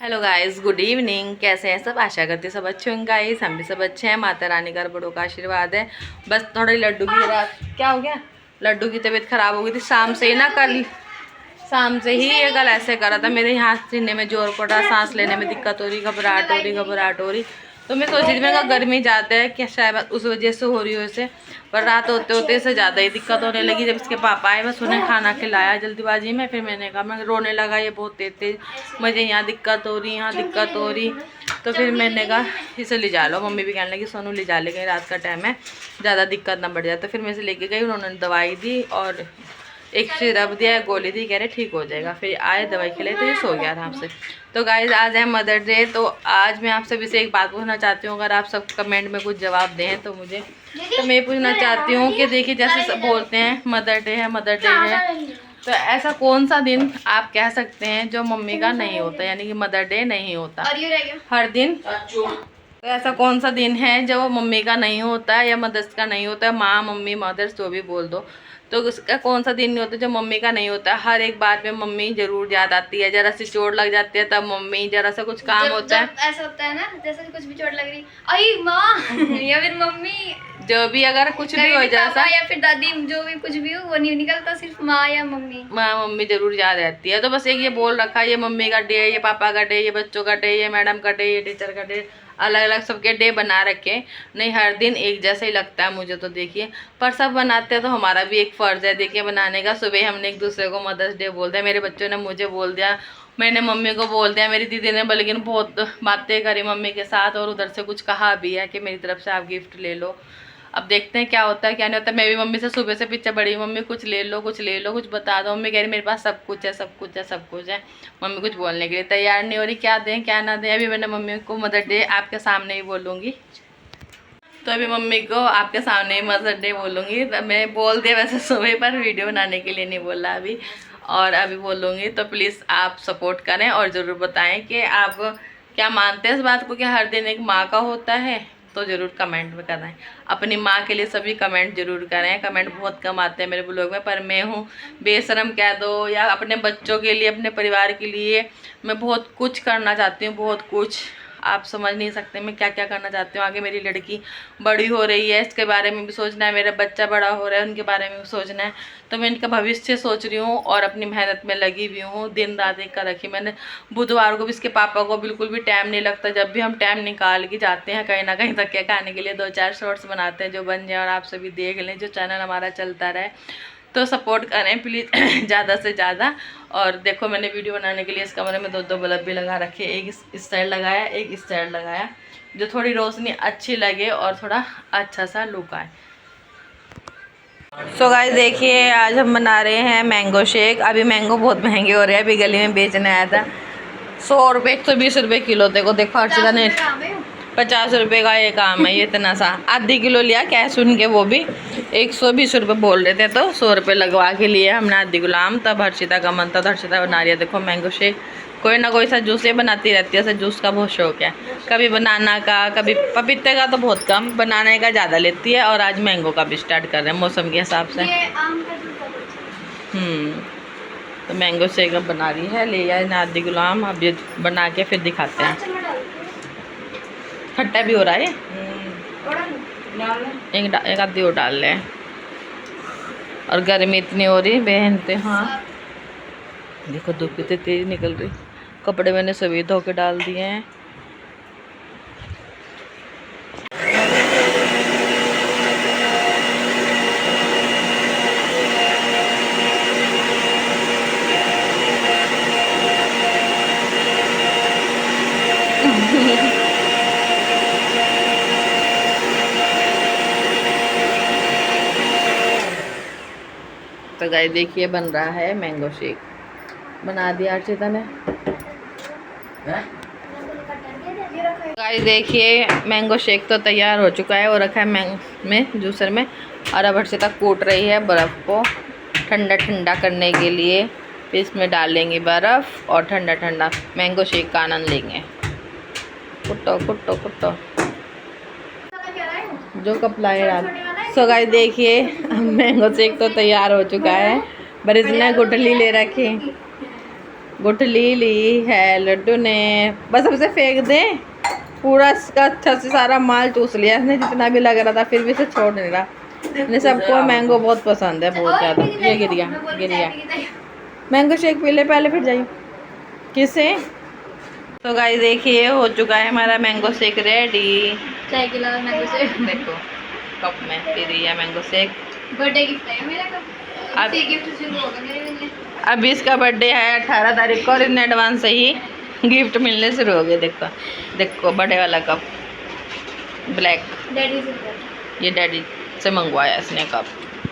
Hello guys, good evening. कैसे हैं सब? आशा करती हैं सब अच्छे होंगे गाइस। हम भी सब अच्छे हैं। माता रानी का बड़ों का आशीर्वाद है। बस थोड़ी लड्डू की रात क्या हो गया, लड्डू की तबीयत खराब हो गई थी शाम से ही ना। कल शाम से ही ये कल ऐसे करा था, मेरे हाथ सीने में जोर पड़ा, सांस लेने में दिक्कत हो रही, घबराहट हो रही। तो मैं सोच रही थी मैं गर्मी ज़्यादा है क्या, शायद उस वजह से हो रही हो इसे। पर रात होते होते से ज़्यादा ही दिक्कत होने लगी। जब इसके पापा आए बस उन्हें खाना खिलाया जल्दीबाजी में, फिर मैंने कहा, मैं रोने लगा ये बहुत तेज मुझे यहाँ दिक्कत हो रही, यहाँ दिक्कत हो रही। तो फिर मैंने कहा इसे ले जा लो। मम्मी भी कहने लगी सोनू ले जा ले, कहीं रात का टाइम है ज़्यादा दिक्कत ना बढ़ जाए। तो फिर मैं इसे लेके गई, उन्होंने दवाई दी और एक सिरप दिया, गोली दी, कह रहे ठीक हो जाएगा। फिर आए दवाई खिलाई तो ये सो गया आराम से। तो गाइज आज है मदर डे। तो आज मैं आप सभी से एक बात पूछना चाहती हूँ, अगर आप सब कमेंट में कुछ जवाब दें तो मुझे, तो मैं पूछना चाहती हूँ कि देखिए जैसे सब बोलते हैं मदर डे है, मदर डे है, तो ऐसा कौन सा दिन आप कह सकते हैं जो मम्मी का नहीं होता, यानी कि मदर डे नहीं होता हर दिन। तो ऐसा कौन सा दिन है जो मम्मी का नहीं होता या मदर्स का नहीं होता, माँ मम्मी मदर्स जो भी बोल दो, तो उसका कौन सा दिन नहीं होता जो मम्मी का नहीं होता। हर एक बात में मम्मी जरूर याद आती है। जरा सी चोट लग जाती है तब मम्मी, जरा सा कुछ काम होता है ऐसा होता है ना, जैसे कुछ भी चोट लग रही, अरे माँ या फिर मम्मी, जो भी अगर कुछ भी हो जैसा या फिर दादी, जो भी कुछ भी हो वो नहीं निकलता, सिर्फ माँ या मम्मी। माँ मम्मी जरूर याद रहती है। तो बस एक ये बोल रखा है, ये मम्मी का डे, ये पापा का डे, ये बच्चों का डे, ये मैडम का डे, ये टीचर का डे, अलग अलग सबके डे बना रखे। नहीं हर दिन एक जैसा ही लगता है मुझे तो। देखिए पर सब बनाते हैं तो हमारा भी एक फ़र्ज़ है देखिए बनाने का। सुबह हमने एक दूसरे को मदर्स डे बोल दिया, मेरे बच्चों ने मुझे बोल दिया, मैंने मम्मी को बोल दिया, मेरी दीदी ने बल्कि बहुत बातें करी मम्मी के साथ, और उधर से कुछ कहा भी है कि मेरी तरफ से आप गिफ्ट ले लो। अब देखते हैं क्या होता है क्या नहीं होता। मैं भी मम्मी से सुबह से पीछे पड़ी, मम्मी कुछ ले लो, कुछ ले लो, कुछ बता दो। मम्मी कह रही मेरे पास सब कुछ है, सब कुछ है, सब कुछ है। मम्मी कुछ बोलने के लिए तैयार नहीं हो रही, क्या दें क्या ना दें। अभी मैंने मम्मी को मदर डे आपके सामने ही बोलूँगी, तो अभी मम्मी को आपके सामने ही मदर डे बोलूँगी। मैं बोल दिया वैसे सुबह, पर वीडियो बनाने के लिए नहीं बोला अभी, और अभी बोलूँगी। तो प्लीज़ आप सपोर्ट करें और ज़रूर बताएं कि आप क्या मानते हैं इस बात को कि हर दिन एक माँ का होता है। तो ज़रूर कमेंट में कराएं, अपनी माँ के लिए सभी कमेंट जरूर करें। कमेंट बहुत कम आते हैं मेरे ब्लॉग में, पर मैं हूँ बेशरम कह दो या अपने बच्चों के लिए, अपने परिवार के लिए मैं बहुत कुछ करना चाहती हूँ, बहुत कुछ। आप समझ नहीं सकते मैं क्या क्या करना चाहती हूँ। आगे मेरी लड़की बड़ी हो रही है, इसके बारे में भी सोचना है, मेरा बच्चा बड़ा हो रहा है उनके बारे में भी सोचना है। तो मैं इनका भविष्य सोच रही हूँ और अपनी मेहनत में लगी हुई हूँ। दिन रात एक कर रखी मैंने। बुधवार को भी इसके पापा को बिल्कुल भी टाइम नहीं लगता, जब भी हम टाइम निकाल के जाते हैं कहीं ना कहीं धक्के खाने के लिए, 2-4 शॉर्ट्स बनाते हैं जो बन जाए और आप सभी देख लें, जो चैनल हमारा चलता रहे। तो सपोर्ट करें प्लीज़ ज़्यादा से ज़्यादा। और देखो मैंने वीडियो बनाने के लिए इस कमरे में 2-2 बल्ब भी लगा रखे, एक इस साइड लगाया, एक इस साइड लगाया, जो थोड़ी रोशनी अच्छी लगे और थोड़ा अच्छा सा लुक आए। सो गाइस देखिए आज हम बना रहे हैं मैंगो शेक। अभी मैंगो बहुत महंगे हो रहे हैं, अभी गली में बेचने आया था 100 रुपये, 120 रुपये किलो। देखो अर्चिता ने 50 रुपये का ये काम है, ये इतना सा आधी किलो लिया कैश सुन के, वो भी 120 रुपये बोल रहे थे, तो 100 रुपये लगवा के लिए हमने आधी गुलाम। तब हर्षिता का मन था तो हर्षिता बना रही है। देखो मैंगो शेक, कोई ना कोई सा जूस ये बनाती रहती है, ऐसा जूस का बहुत शौक है। कभी बनाना का, कभी पपीते का तो बहुत कम, बनाने का ज़्यादा लेती है। और आज मैंगो का भी स्टार्ट कर रहे हैं मौसम के हिसाब से। तो मैंगो शेक अब बना रही है, ले आए ना आधी गुलाम। अब ये बना के फिर दिखाते हैं। खट्टा भी हो रहा है, एक आधी और डाल लें। और गर्मी इतनी हो रही बहनते, हाँ देखो धूप कितनी तेज निकल रही। कपड़े मैंने सभी धो के डाल दिए हैं। तो गाइस देखिए बन रहा है मैंगो शेक, बना दिया अर्चिता ने। गाइस देखिए मैंगो शेक तो तैयार हो चुका है और रखा है में जूसर में। और अब अर्चिता कूट रही है बर्फ़ को ठंडा ठंडा करने के लिए। फिर इसमें डालेंगे बर्फ़ और ठंडा ठंडा मैंगो शेक का आनंद लेंगे। कुट्टो कुट्टो कुट्टो जो कप लाए रात। सो गाइस देखिए मैंगो शेक तो तैयार हो चुका है, पर इसने गुठली ले रखी। गुठली ली है लड्डू ने, बस अब इसे फेंक दें। पूरा इसका अच्छा से सारा माल चूस लिया इसने, जितना भी लग रहा था, फिर भी इसे छोड़ नहीं रहा। इन्हें सबको मैंगो बहुत पसंद है, बहुत ज़्यादा। ये गिर गया। मैंगो शेक पी ले पहले, फिर जाइए। किसे? तो गाइस देखिए, हो चुका है हमारा मैंगो शेक रेडी। चाय के अलावा मैंगो शेक देखो कप में पी रही है मैंगो शेक। बर्थडे गिफ्ट है मेरा कप। अब गिफ्ट शुरू होगा मेरे लिए। अभी इसका बर्थडे है 18 तारीख को और इन एडवांस से ही गिफ्ट मिलने शुरू हो गए। देखो देखो बर्थडे वाला कप ब्लैक, डैडी से ये डैडी से मंगवाया इसने कप।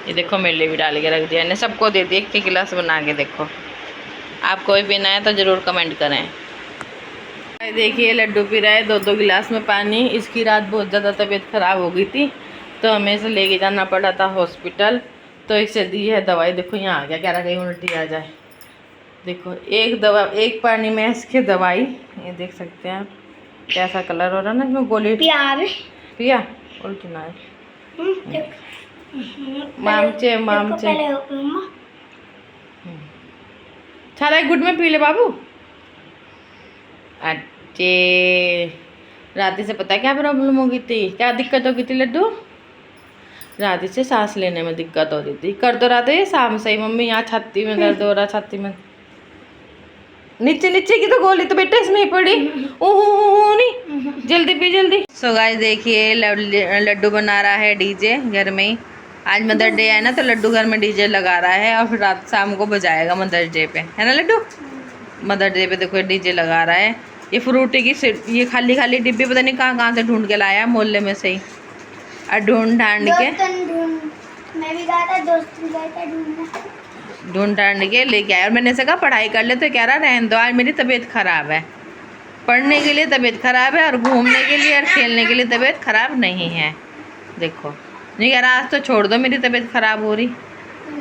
ये देखो मेरे लिए भी डाल के रख दिया इन्हें, सबको दे दिए एक गिलास बना के। देखो आपको भी पीना है तो ज़रूर कमेंट करें। देखिए लड्डू पी रहा है 2-2 गिलास में पानी। इसकी रात बहुत ज़्यादा तबीयत ख़राब हो गई थी, तो हमें इसे लेके जाना पड़ा था हॉस्पिटल। तो इसे दी है दवाई। देखो यहाँ आ गया, कह रहा कहीं उल्टी आ जाए। देखो एक दवा, एक पानी में इसकी दवाई, ये देख सकते हैं आप कैसा कलर हो रहा है ना, क्यों गोली पिया उल्टी ना आए। मामचे सारा एक गुड में पी ले बाबू। अच्छे रात से पता क्या प्रॉब्लम हो गई थी, क्या दिक्कत हो गई थी लड्डू? रात से सांस लेने में दिक्कत हो रही थी। कर दो रहा था ये शाम से ही, मम्मी यहाँ छाती में दर्द हो रहा, छाती में। नीचे नीचे की तो गोली तो बेटा इसमें ही पड़ी। ओह नहीं, जल्दी पी जल्दी। सो गाइस देखिए लड्डू बना रहा है डीजे घर में ही। आज मदर डे है ना, तो लड्डू घर में डीजे लगा रहा है और फिर रात शाम को बजाएगा मदर डे पे, है ना लड्डू? मदर डे पे देखो डीजे लगा रहा है। ये फ्रूटी की ये खाली खाली डिब्बी पता नहीं कहाँ कहाँ से ढूंढ के लाया है, मोहल्ले में से ही। और ढूंढ ढांड के ढूंढ ढांड के लेके आया। और मैंने से कहा पढ़ाई कर ले, तो कह रहा रहने दो, आज मेरी तबीयत ख़राब है। पढ़ने के लिए तबीयत ख़राब है और घूमने के लिए और खेलने के लिए तबीयत ख़राब नहीं है। देखो नहीं कह रहा आज तो छोड़ दो, मेरी तबीयत ख़राब हो रही,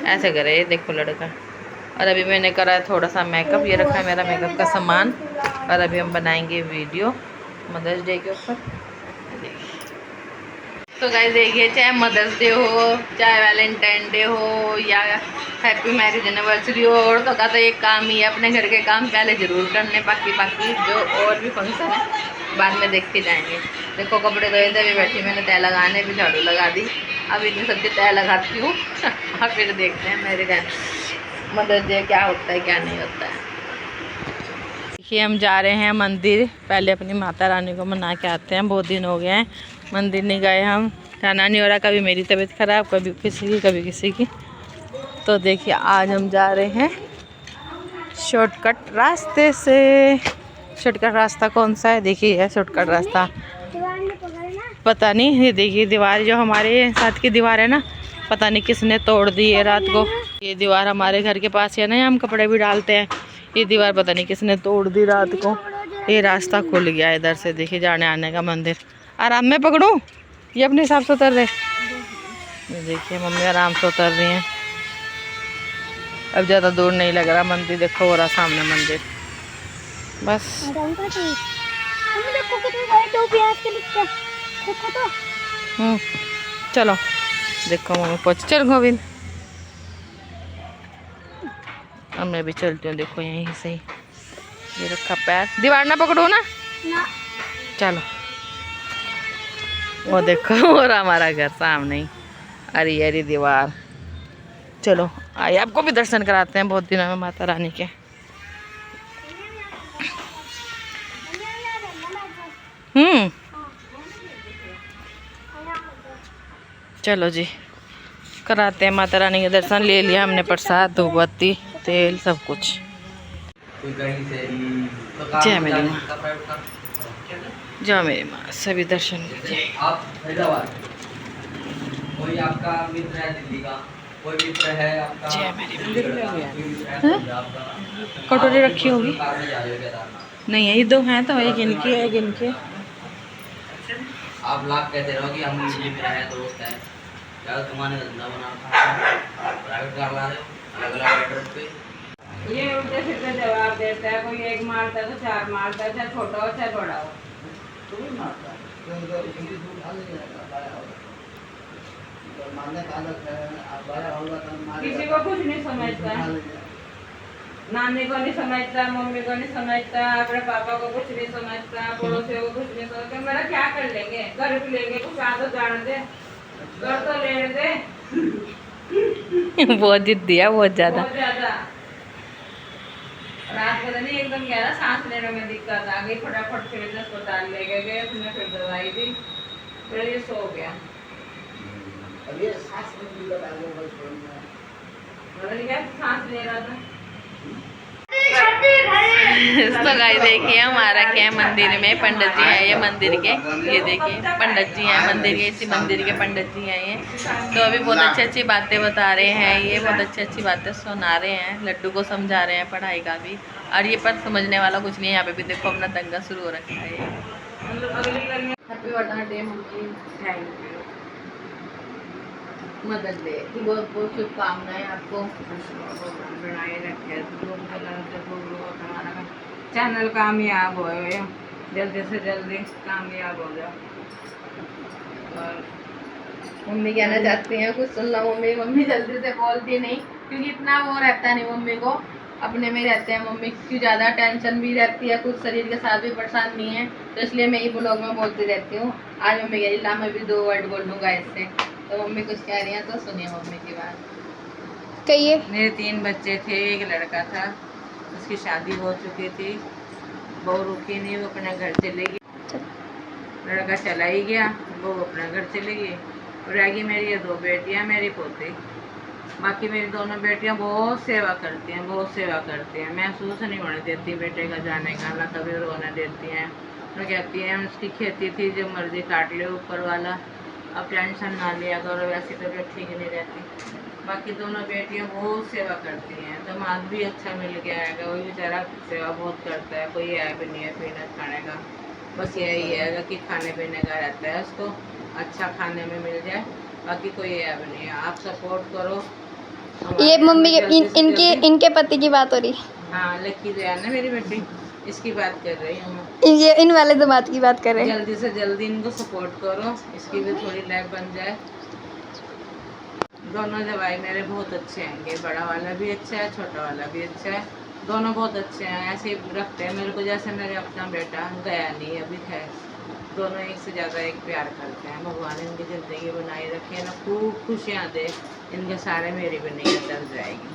ऐसे करे। ये देखो लड़का। और अभी मैंने करा है थोड़ा सा मेकअप, ये रखा है मेरा मेकअप का सामान। और अभी हम बनाएंगे वीडियो मदर्स डे के ऊपर। तो गाइस देखिए, चाहे मदर्स डे हो, चाहे वैलेंटाइन डे हो, या हैप्पी मैरिज एनिवर्सरी हो, औरतों का तो एक काम ही है अपने घर के काम पहले ज़रूर करने। बाकी जो और भी फंक्शन है बाद में देखते जाएंगे। देखो कपड़े धोए थे, अभी बैठी मैंने तय लगाने, भी झाड़ू लगा दी। अब इतनी सबकी तय लगाती हूँ और फिर देखते हैं मेरे घर मदर्स डे क्या होता है क्या नहीं होता है। देखिए हम जा रहे हैं मंदिर, पहले अपनी माता रानी को मना के आते हैं। बहुत दिन हो गए हैं मंदिर नहीं गए हम, रहना नहीं हो रहा, कभी मेरी तबीयत ख़राब, कभी किसी की कभी किसी की। तो देखिए आज हम जा रहे हैं शॉर्टकट रास्ते से। शॉर्टकट रास्ता कौन सा है? देखिए है शॉर्टकट रास्ता, पता नहीं। ये देखिए दीवार जो हमारे साथ की दीवार है ना, पता नहीं किसने तोड़ दी है रात को। ये दीवार हमारे घर के पास है ना, हम कपड़े भी डालते हैं। ये दीवार पता नहीं किसने तोड़ दी रात को। ये रास्ता खुल गया इधर से, देखिए जाने आने का मंदिर। आराम में पकड़ूं, ये अपने हिसाब से उतर रहे। ये देखिए मम्मी आराम से उतर रही हैं। अब ज़्यादा दूर नहीं लग रहा मंदिर, देखो हो रहा सामने मंदिर बस। चलो देखो मम्मी पहुँच, चल गोविंद। अब मैं भी चलती हूँ, देखो यहीं से ही ये रखा पैर, दीवार ना पकड़ो ना। चलो वो देखो और हमारा घर सामने ही, अरे अरे दीवार। चलो आइए आपको भी दर्शन कराते हैं बहुत दिनों में माता रानी के। चलो जी कराते हैं माता रानी के दर्शन। ले लिया हमने प्रसाद, धूप बत्ती, तेल, सब कुछ। जय मेरी माँ, जय मेरी माँ, सभी दर्शन कीजिए। कोई आपका मित्र है दिल्ली का, कोई मित्र है आपका, जय मेरी माँ। कटोरी रखी होगी नहीं है, ये दो हैं तो एक इनकी है एक इनकी। आप लाख कहते रहो कि हम मित्र है दोस्त है, क्या तुम्हारे धंधा बना प्राइवेट कार ला रहे हो अलग अलग एड्रेस पे। ये उल्टे सीधे जवाब देता है, कोई एक मारता है तो चार मारता है, चाहे छोटा हो चाहे बड़ा हो। किसी को कुछ नहीं समझता है। नानी को नहीं समझता, मम्मी को नहीं समझता, अपने पापा को कुछ नहीं समझता, पड़ोसियों को कुछ नहीं समझता। मेरा क्या कर लेंगे, घर भी लेंगे, कुछ आदत जान दे, घर तो लेने दे। बहुत जिद्दी है, बहुत ज्यादा। बहुत ज्यादा। रात को नहीं एकदम गहरा सांस लेने में दिक्कत आ गई, फटाफट फिर अस्पताल लेके गए, उसने फिर दवाई दी, फिर ये सो गया। क्या सांस ले रहा था। तो गाइस देखिए हमारा क्या है, मंदिर में पंडित जी हैं, ये मंदिर के, ये देखिए पंडित जी हैं मंदिर के, इसी मंदिर के पंडित जी हैं ये। तो अभी बहुत अच्छी अच्छी बातें बता रहे हैं, ये बहुत अच्छी अच्छी बातें सुना रहे हैं, लड्डू को समझा रहे हैं पढ़ाई का भी। और ये पर समझने वाला कुछ नहीं है, यहाँ पे भी देखो अपना दंगा शुरू हो रखा है। Happy birthday mummy, thank you. मदद डे की बहुत बहुत शुभकामनाएं आपको। बनाए रखे चैनल कामयाब हो, जल्दी से जल्दी कामयाब हो जाओ। और मम्मी कहना चाहती हैं कुछ सुन लो। मम्मी जल्दी से बोलती नहीं, क्योंकि इतना वो रहता नहीं मम्मी को, अपने में रहते हैं मम्मी, क्योंकि ज़्यादा टेंशन भी रहती है, कुछ शरीर के साथ भी परेशान नहीं है, तो इसलिए मैं ही ब्लॉग में बोलती रहती हूँ। आज मम्मी कह रही ला मैं भी 2 वर्ड बोल लूँगा इससे, तो मम्मी कुछ कह रही हैं तो सुनिए मम्मी की बात। कहिए। मेरे 3 बच्चे थे, एक लड़का था, उसकी शादी हो चुकी थी, बहू रुकी नहीं, वो अपने घर चले गई। लड़का चला ही गया, बहू अपने घर चली गई, और रह गई मेरी ये 2 बेटियां, मेरी पोती। बाकी मेरी दोनों बेटियां बहुत सेवा करती हैं, बहुत सेवा करती हैं, महसूस नहीं होने देती बेटे का जाने का, ना कभी रोने देती हैं। वो कहती हैं उसकी खेती थी, जो मर्जी काट ले ऊपर वाला, अब टेंशन ना लिया करो, वैसी तबीयत ठीक नहीं रहती। बाकी दोनों बेटियां बहुत सेवा करती हैं, दामाद भी अच्छा मिल गया है, वही बेचारा सेवा बहुत करता है, कोई ऐप नहीं है पीने खाने का, बस यही है कि खाने पीने का रहता है, उसको अच्छा खाने में मिल जाए, बाकी कोई ऐप नहीं है। आप सपोर्ट करो। ये मम्मी इनके पति की बात हो रही। हाँ, लक्की जो है ना मेरी बेटी, इसकी बात कर रही हूँ मैं। ये इन वाले दामाद की बात कर रहे हैं। जल्दी से जल्दी इनको सपोर्ट करो, इसकी भी थोड़ी लाइफ बन जाए। दोनों जवाई मेरे बहुत अच्छे हैं, बड़ा वाला भी अच्छा है, छोटा वाला भी अच्छा है, दोनों बहुत अच्छे हैं, ऐसे ही रखते हैं मेरे को जैसे मेरे अपना बेटा, गया नहीं अभी है। दोनों एक से ज़्यादा एक प्यार करते हैं। भगवान इनकी ज़िंदगी बनाई रखे ना, खूब खुशियाँ दे, इनके सारे मेरी बनी चल जाएगी।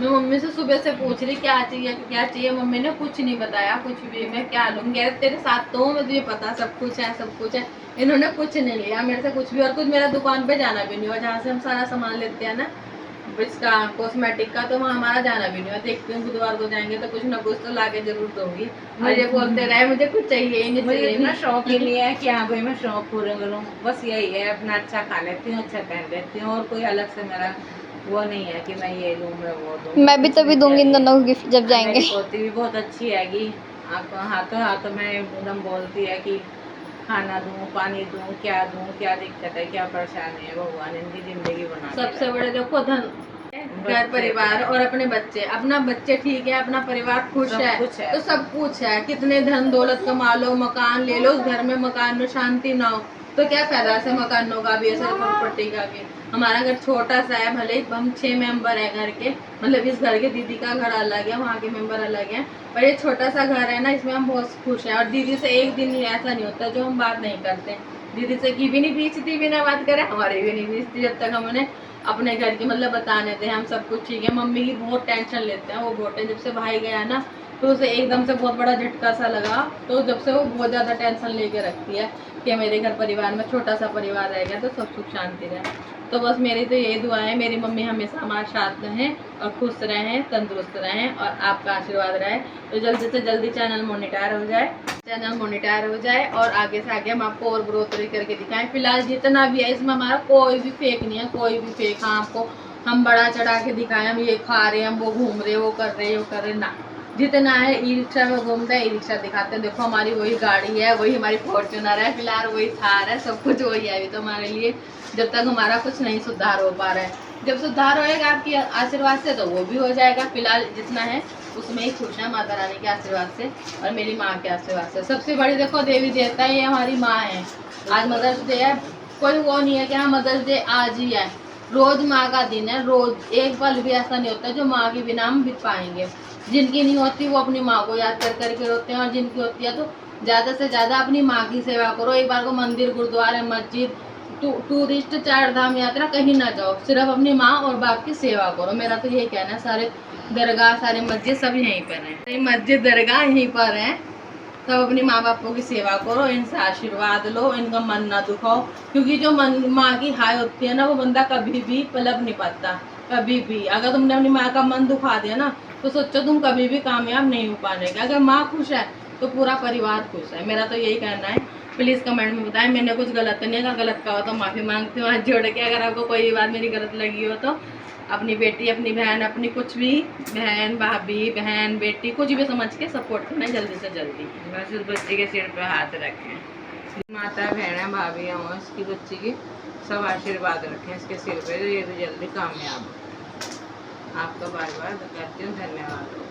मैं मम्मी से सुबह से पूछ रही क्या चाहिए, मम्मी ने कुछ नहीं बताया, कुछ भी मैं क्या लूँगी, तेरे साथ तो मैं तुझे पता सब कुछ है। इन्होंने कुछ नहीं लिया मेरे से कुछ भी, और कुछ मेरा दुकान पे जाना भी नहीं हुआ, जहाँ से हम सारा सामान लेते हैं ना इसका कॉस्मेटिक का, तो वहाँ हमारा जाना भी नहीं हुआ। देखती हूँ बुधवार को जाएंगे तो कुछ ना कुछ तो लाके जरूर दूंगी। मुझे बोलते रहे मुझे कुछ चाहिए ही नहीं, मुझे इतना शौक ही नहीं है कि हाँ भाई मैं शौक पूरे करूँ, बस यही है अपना अच्छा खा लेती हूँ, अच्छा पहन लेती हूँ, और कोई अलग से मेरा वो नहीं है कि मैं ये लूँ मैं वो दूँ। मैं भी तभी दूंगी इन दोनों को गिफ्ट जब जाएंगे। पोती भी बहुत अच्छी हैगी, आप हाथों में एकदम बोलती है कि खाना दूँ, पानी दूँ, क्या दिक्कत है, क्या परेशानी है, भगवान इनकी जिंदगी बना। सबसे बड़े देखो धन, घर परिवार और अपने बच्चे। अपना बच्चे ठीक है, अपना परिवार खुश है तो सब कुछ है। कितने धन दौलत कमा लो, मकान ले लो, उस घर में मकान में शांति ना हो तो क्या फायदा से मकानों का भी, ऐसे प्रॉपर्टी का भी। हमारा घर छोटा सा है, भले हम 6 मेंबर है घर के, मतलब इस घर के दीदी का घर अलग है, वहाँ के मेंबर अलग है, पर ये छोटा सा घर है ना, इसमें हम बहुत खुश हैं। और दीदी से एक दिन ही ऐसा नहीं होता जो हम बात नहीं करते। दीदी से की भी नहीं बीचती, बिना बात करे, हमारी भी नहीं बीचती, जब तक हम उन्हें अपने घर की मतलब बताने थे हम सब कुछ ठीक है। मम्मी की बहुत टेंशन लेते हैं वो, बहुत जब से भाई गया ना तो उसे एकदम से बहुत बड़ा झटका सा लगा, तो जब से वो बहुत ज़्यादा टेंशन लेके रखती है कि मेरे घर परिवार में छोटा सा परिवार रह गया तो सब सुख शांति रहे। तो बस मेरी तो यही दुआ है, मेरी मम्मी हमेशा हमारे साथ रहें और खुश रहें, तंदुरुस्त रहें, और आपका आशीर्वाद रहे तो जल्दी से जल्दी चैनल मोनेटाइज हो जाए और आगे से आगे हम आपको और ग्रोथ करके दिखाएं। फिलहाल जितना भी है इसमें हमारा कोई भी फेक नहीं है, कोई भी फेक। हाँ, आपको हम बड़ा चढ़ा के दिखाएं, हम ये खा रहे हैं, हम वो घूम रहे, वो कर रहे ना, जितना है ई रिक्शा में घूमते हैं, ई रिक्शा दिखाते हैं। देखो हमारी वही गाड़ी है, वही हमारी फॉर्च्यूनर है, फिलहाल वही थार है, सब कुछ वही है अभी तो हमारे लिए, जब तक हमारा कुछ नहीं सुधार हो पा रहा है। जब सुधार होएगा आपकी आशीर्वाद से तो वो भी हो जाएगा। फिलहाल जितना है उसमें ही खुश है, माता रानी के आशीर्वाद से और मेरी माँ के आशीर्वाद से। सबसे बड़ी देखो देवी देवता ये हमारी माँ है। आज मदर्स डे है, कोई वो नहीं है कि हाँ मदर्स डे आज ही है, रोज माँ का दिन है, रोज एक पल भी ऐसा नहीं होता जो माँ के बिना हम बिता पाएंगे। जिनकी नहीं होती वो अपनी माँ को याद कर करके रोते हैं, और जिनकी होती है तो ज़्यादा से ज़्यादा अपनी माँ की सेवा करो। एक बार को मंदिर, गुरुद्वारे, मस्जिद, टूरिस्ट, 4 धाम यात्रा कहीं ना जाओ, सिर्फ अपनी माँ और बाप की सेवा करो। मेरा तो यही कहना है। सारे दरगाह, सारे मस्जिद सब यहीं पर हैं, मस्जिद दरगाह यहीं पर हैं। सब अपनी माँ बापों की सेवा करो, इनसे आशीर्वाद लो, इनका मन ना दुखाओ, क्योंकि जो माँ की हाय होती है ना, वो बंदा कभी भी पलक नहीं पाता। कभी भी अगर तुमने अपनी माँ का मन दुखा दिया ना, तो सोचो तुम कभी भी कामयाब नहीं हो पाने के। अगर माँ खुश है तो पूरा परिवार खुश है। मेरा तो यही कहना है। प्लीज़ कमेंट में बताएं, मैंने कुछ गलत तो नहीं कहा, गलत कहा तो माफ़ी मांगती हूँ हाथ जोड़ के। अगर आपको कोई बात मेरी गलत लगी हो तो अपनी बेटी, अपनी बहन, अपनी कुछ भी बहन, भाभी, बहन, बेटी, कुछ भी समझ के सपोर्ट करना है जल्दी से जल्दी। बस उस बच्ची के सिर पे हाथ रखें, माता बहन भाभी हों उसकी बच्ची की, सब आशीर्वाद रखें इसके सिर पे, ये तो जल्दी कामयाब हो। आपका बार बार करती हूँ, धन्यवाद।